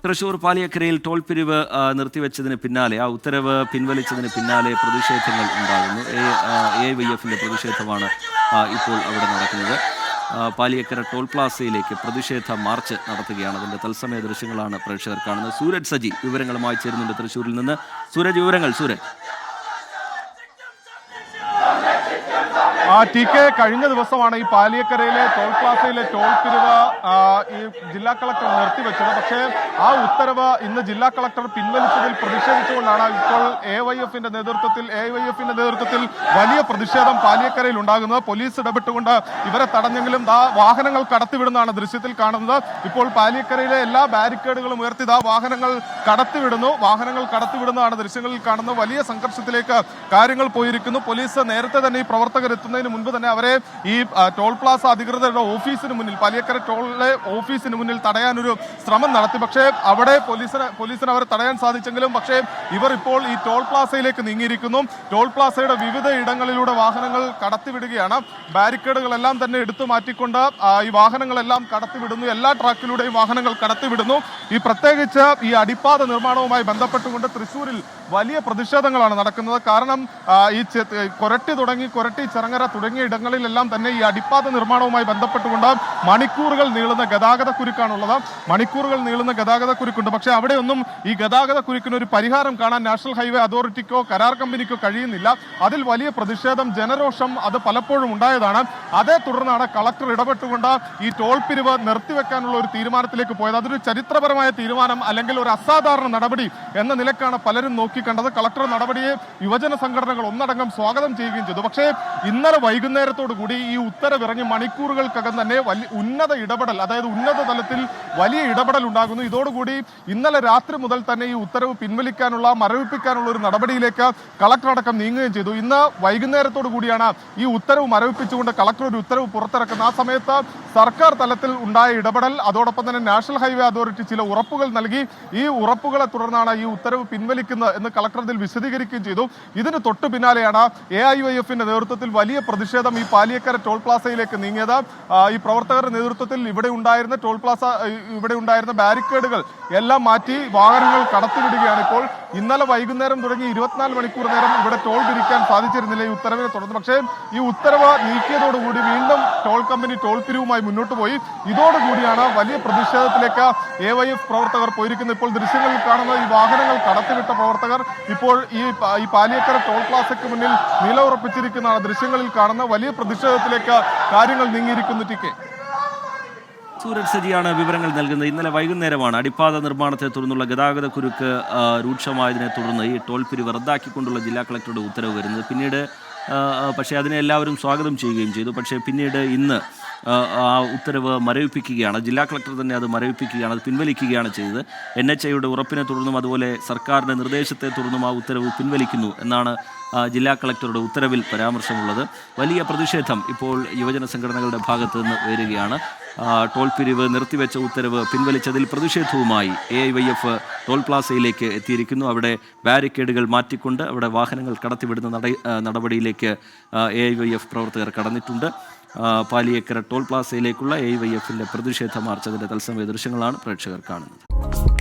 Thrissur പാലിയക്കരയിൽ toll പിരിവ് നിർത്തിവെച്ചതിന് പിന്നാലെ ആ ഉത്തരവ് പിൻവലിച്ചതിന് പിന്നാലെ പ്രതിഷേധങ്ങൾ ഉണ്ടാകുന്നു. AIYFന്റെ പ്രതിഷേധമാണ് ഇപ്പോൾ അവിടെ നടക്കുന്നത്. പാലിയക്കര ടോൾ പ്ലാസയിലേക്ക് പ്രതിഷേധ മാർച്ച് നടത്തുകയാണ്. അതിൻ്റെ തത്സമയ ദൃശ്യങ്ങളാണ് പ്രേക്ഷകർ കാണുന്നത്. സൂരജ് സജി വിവരങ്ങളുമായി ചേരുന്നുണ്ട് തൃശ്ശൂരിൽ നിന്ന്. സൂരജ്, വിവരങ്ങൾ. സൂരജ്. TK, കഴിഞ്ഞ ദിവസമാണ് ഈ പാലിയക്കരയിലെ ടോൾ പ്ലാസയിലെ ടോൾ പിരിവ് ഈ ജില്ലാ കളക്ടർ നിർത്തിവെച്ചത്. പക്ഷേ ആ ഉത്തരവ് ഇന്ന് ജില്ലാ കളക്ടർ പിൻവലിച്ചതിൽ പ്രതിഷേധിച്ചുകൊണ്ടാണ് ഇപ്പോൾ AIYFന്റെ നേതൃത്വത്തിൽ വലിയ പ്രതിഷേധം പാലിയക്കരയിൽ ഉണ്ടാകുന്നത്. പോലീസ് ഇടപെട്ടുകൊണ്ട് ഇവരെ തടഞ്ഞെങ്കിലും വാഹനങ്ങൾ കടത്തിവിടുന്നതാണ് ദൃശ്യത്തിൽ കാണുന്നത്. ഇപ്പോൾ പാലിയക്കരയിലെ എല്ലാ ബാരിക്കേഡുകളും ഉയർത്തി വാഹനങ്ങൾ കടത്തിവിടുന്നതാണ് ദൃശ്യങ്ങളിൽ കാണുന്നത്. വലിയ സംഘർഷത്തിലേക്ക് കാര്യങ്ങൾ പോയിരിക്കുന്നു. പോലീസ് നേരത്തെ തന്നെ ഈ പ്രവർത്തകർ എത്തുന്നതിന് മുൻപ് തന്നെ അവരെ ഈ ടോൾ പ്ലാസ അധികൃതരുടെ ഓഫീസിന് മുന്നിൽ, പാലിയക്കര ടോളിലെ ഓഫീസിന് മുന്നിൽ തടയാനൊരു ശ്രമം നടത്തി. പക്ഷേ അവിടെ പോലീസിന് അവരെ തടയാൻ സാധിച്ചെങ്കിലും പക്ഷേ ഇവർ ഇപ്പോൾ ഈ ടോൾ പ്ലാസയിലേക്ക് നീങ്ങിയിരിക്കുന്നു. ടോൾ പ്ലാസയുടെ വിവിധ ഇടങ്ങളിലൂടെ വാഹനങ്ങൾ കടത്തിവിടുകയാണ്. ബാരിക്കേഡുകളെല്ലാം തന്നെ എടുത്തു മാറ്റിക്കൊണ്ട് ഈ വാഹനങ്ങളെല്ലാം കടത്തിവിടുന്നു. എല്ലാ ട്രാക്കിലൂടെയും വാഹനങ്ങൾ കടത്തിവിടുന്നു. ഈ പ്രത്യേകിച്ച് ഈ അടിപ്പാത നിർമ്മാണവുമായി ബന്ധപ്പെട്ടുകൊണ്ട് തൃശ്ശൂരിൽ വലിയ പ്രതിഷേധങ്ങളാണ് നടക്കുന്നത്. കാരണം ഈ കൊരട്ടി ചിറങ്ങര തുടങ്ങിയ ഇടങ്ങളിലെല്ലാം തന്നെ ഈ അടിപ്പാത നിർമ്മാണവുമായി ബന്ധപ്പെട്ടുകൊണ്ട് മണിക്കൂറുകൾ നീളുന്ന ഗതാഗത കുരുക്കുണ്ട്. പക്ഷേ അവിടെയൊന്നും ഈ ഗതാഗത കുരുക്കിന് ഒരു പരിഹാരം കാണാൻ നാഷണൽ ഹൈവേ അതോറിറ്റിക്കോ കരാർ കമ്പനിക്കോ കഴിയുന്നില്ല. അതിൽ വലിയ പ്രതിഷേധം, ജനരോഷം അത് പലപ്പോഴും ഉണ്ടായതാണ്. അതേ തുടർന്നാണ് കളക്ടർ ഇടപെട്ടുകൊണ്ട് ഈ ടോൾ പിരിവ് നിർത്തിവെക്കാനുള്ള ഒരു തീരുമാനത്തിലേക്ക് പോയത്. അതൊരു ചരിത്രപരമായ തീരുമാനം അല്ലെങ്കിൽ ഒരു അസാധാരണ നടപടി എന്ന നിലക്കാണ് പലരും നോക്കിക്കണ്ടത്. കളക്ടർ നടപടിയെ യുവജന സംഘടനകൾ ഒന്നടങ്കം സ്വാഗതം ചെയ്യുകയും ചെയ്തു. പക്ഷേ ഇന്നലെ വൈകുന്നേരത്തോടു കൂടി ഈ ഉത്തരവിറങ്ങി മണിക്കൂറുകൾക്കകം തന്നെ ഉന്നത ഇടപെടൽ, അതായത് ഉന്നത തലത്തിൽ വലിയ ഇടപെടൽ ഉണ്ടാകുന്നു. ഇതോടുകൂടി ഇന്നലെ രാത്രി മുതൽ തന്നെ ഈ ഉത്തരവ് മരവിപ്പിക്കാനുള്ള ഒരു നടപടിയിലേക്ക് കളക്ടർ അടക്കം നീങ്ങുകയും ചെയ്തു. ഇന്ന് വൈകുന്നേരത്തോടു കൂടിയാണ് ഈ ഉത്തരവ് മരവിപ്പിച്ചുകൊണ്ട് കളക്ടർ ഒരു ഉത്തരവ് പുറത്തിറക്കുന്നത്. ആ സമയത്ത് സർക്കാർ തലത്തിൽ ഉണ്ടായ ഇടപെടൽ, അതോടൊപ്പം തന്നെ നാഷണൽ ഹൈവേ അതോറിറ്റി ചില ഉറപ്പുകൾ നൽകി. ഈ ഉറപ്പുകളെ തുടർന്നാണ് ഈ ഉത്തരവ് പിൻവലിക്കുന്നത് എന്ന് കളക്ടർ ഇതിൽ വിശദീകരിക്കുകയും ചെയ്തു. ഇതിന് തൊട്ടു പിന്നാലെയാണ് AIYFന്റെ നേതൃത്വത്തിൽ വലിയ പ്രതിഷേധം ഈ പാലിയക്കര ടോൾ പ്ലാസയിലേക്ക് നീങ്ങിയത്. ഈ പ്രവർത്തകരുടെ നേതൃത്വത്തിൽ ഇവിടെ ഉണ്ടായിരുന്ന ബാരിക്കേഡുകൾ എല്ലാം മാറ്റി വാഹനങ്ങൾ കടത്തിവിടുകയാണ്. ഇപ്പോൾ ഇന്നലെ വൈകുന്നേരം തുടങ്ങി 24 മണിക്കൂർ നേരം ഇവിടെ ടോൾ പിരിക്കാൻ സാധിച്ചിരുന്നില്ല ഈ ഉത്തരവിനെ തുടർന്ന്. പക്ഷേ ഈ ഉത്തരവ് നീക്കിയതോടുകൂടി വീണ്ടും ടോൾ കമ്പനി ടോൾ പിരിവുമായി മുന്നോട്ട് പോയി. ഇതോടുകൂടിയാണ് വലിയ പ്രതിഷേധത്തിലേക്ക് AIYF പ്രവർത്തകർ പോയിരിക്കുന്നത്. ഇപ്പോൾ ദൃശ്യങ്ങളിൽ കാണുന്ന ഈ വാഹനങ്ങൾ കടത്തിവിട്ട പ്രവർത്തകർ ഇപ്പോൾ ഈ പാലിയക്കര ടോൾ പ്ലാസയ്ക്ക് മുന്നിൽ നിലയുറപ്പിച്ചിരിക്കുന്നതാണ് ദൃശ്യങ്ങളിൽ കാണുന്ന. വലിയ പ്രതിഷേധത്തിലേക്ക് കാര്യങ്ങൾ നീങ്ങിയിരിക്കുന്നു. സൂരജ് സജിയാണ് വിവരങ്ങൾ നൽകുന്നത്. ഇന്നലെ വൈകുന്നേരമാണ് അടിപ്പാത നിർമ്മാണത്തെ തുടർന്നുള്ള ഗതാഗത കുരുക്ക് രൂക്ഷമായതിനെ തുടർന്ന് ഈ ടോൾ പിരിവ് റദ്ദാക്കിക്കൊണ്ടുള്ള ജില്ലാ കളക്ടറുടെ ഉത്തരവ് വരുന്നത്. പിന്നീട് പക്ഷേ അതിനെ എല്ലാവരും സ്വാഗതം ചെയ്യുകയും ചെയ്തു. പക്ഷേ പിന്നീട് ഇന്ന് ആ ഉത്തരവ് മരവിപ്പിക്കുകയാണ്. ജില്ലാ കളക്ടർ തന്നെ അത് മരവിപ്പിക്കുകയാണ്, അത് പിൻവലിക്കുകയാണ് ചെയ്തത്. NHAയുടെ ഉറപ്പിനെ തുടർന്നും അതുപോലെ സർക്കാരിൻ്റെ നിർദ്ദേശത്തെ തുടർന്നും ആ ഉത്തരവ് പിൻവലിക്കുന്നു എന്നാണ് ജില്ലാ കളക്ടറുടെ ഉത്തരവിൽ പരാമർശമുള്ളത്. വലിയ പ്രതിഷേധം ഇപ്പോൾ യുവജന സംഘടനകളുടെ ഭാഗത്ത് നിന്ന് ഉയരുകയാണ്. ടോൾ പിരിവ് നിർത്തിവെച്ച ഉത്തരവ് പിൻവലിച്ചതിൽ പ്രതിഷേധവുമായി AIYF ടോൾ പ്ലാസയിലേക്ക് എത്തിയിരിക്കുന്നു. അവിടെ ബാരിക്കേഡുകൾ മാറ്റിക്കൊണ്ട് അവിടെ വാഹനങ്ങൾ കടത്തിവിടുന്ന നടപടിയിലേക്ക് AIYF പ്രവർത്തകർ കടന്നിട്ടുണ്ട്. പാലിയക്കര ടോൾ പ്ലാസയിലേക്കുള്ള AIYFന്റെ പ്രതിഷേധ മാർച്ച്, അതിൻ്റെ തത്സമയ ദൃശ്യങ്ങളാണ് പ്രേക്ഷകർ കാണുന്നത്.